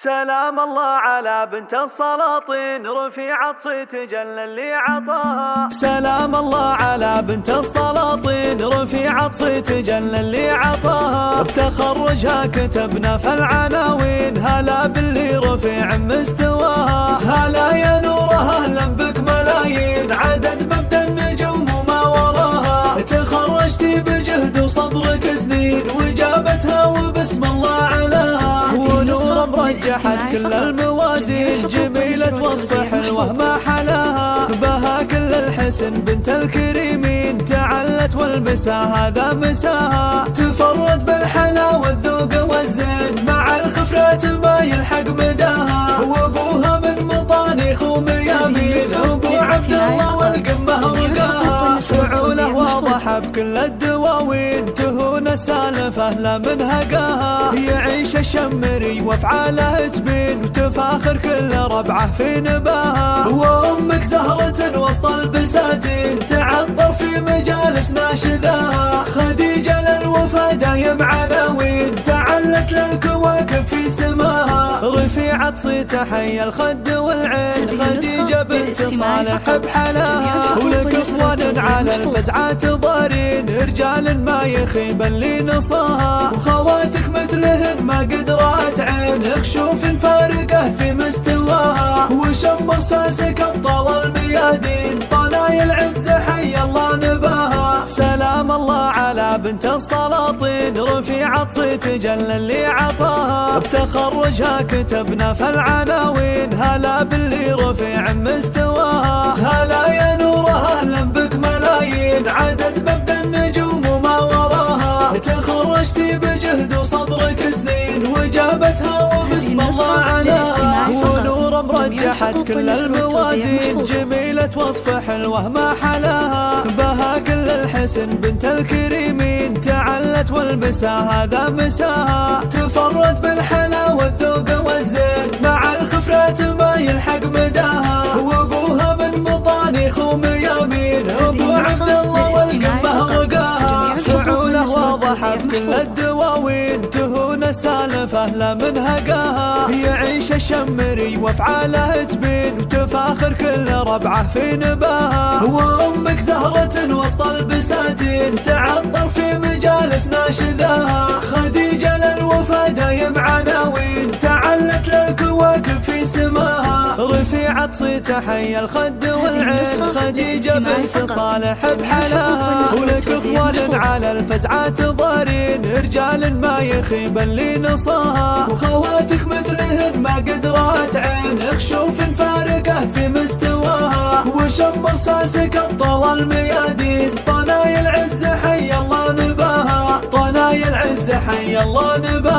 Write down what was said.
سلام الله على بنت السلاطين، رفيعت صيت جل اللي عطاها. سلام الله على بنت السلاطين، رفيعت صيت جل اللي عطاها. بتخرجها كتبنا في العناوين، هلا باللي رفيع مستواها. هلا يا نورها اهلا بك ملايين، عدد مبدا النجوم وما وراها. تخرجتي بجهد وصبرك سنين، وجابتها وبسم الله علاها. ونور مرجحت كل الموازين، جميلة وصف حلوة ما حلاها. بها كل الحسن بنت الكريمين، تعلت والمسا هذا مساها. تفرد بالحلا والذوق والزين، مع الخفرات ما يلحق مداها. وابوها من مطانيخ وميامين، ابو عبد الله والقمه رقاها. فعوله واضحه بكل الدواوين، تهون السالفه لا من هقاها. يعيش الشمري وافعاله تبين، وتفاخر كل ربعه في نباها. وامك زهره وسط البساتين، تعطر في مجالس ناشذاها. خديجه للوفا دايم عناوين، تعلت للكواكب في سماها. رفيعت صيت حي الخد والعين، خديجه بنت صالح بحلاها. ولك اخوان على الفزعات ضارين، رجال ما يخيب اللي نصاها. وخواتك مثلهن ما قدرات عين، خشوف فارقه في مستواها. وشمر ساسك ابطال الميادين، طلايا العز حي الله نباها. سلام الله على بنت السلاطين، رفيعت صيت جل اللي عطاها. بتخرجها كتبنا في العناوين، هلا باللي رفيع مستواها. هلا يا نورها اهلا بك ملايين، عدد مبدا النجوم وما وراها. تخرجتي بجهد وصبرك سنين، وجابتها وبسم الله علاها. ونور مرجحت كل الموازين، جميلة وصف حلوة ما حلاها. بها كل الحسن بنت الكريمين، تعلت والمسا هذا مساها. تفرد بالحلا والذوق والزين، مع الخفرات ما يلحق مداها. وابوها من مطانيخ وميامين، ابو عبد الله والقمه رقاها. فعوله واضحه بكل الدواوين، تهون السالفه لا من هقاها. يعيش الشمري وافعاله تبين، وتفاخر كل ربعه في نباها. وامك زهره وسط البساتين، تعطر في مجالس ناشذاها. خديجه للوفا دايم عناوين، تعلت للكواكب في سماها. رفيعت صيت حي الخد والعين، خديجه بنت صالح بحلاها. ولك اخوان على الفزعات ضارين، رجال ما يخيب اللي نصاها. وخواتك مثلهن ما قدرات عين، خشوف فارقه في مستواها. وشمر ساسك ابطال الميادين، طنايا العز حي الله نباها. طنايا العز حي الله نباها.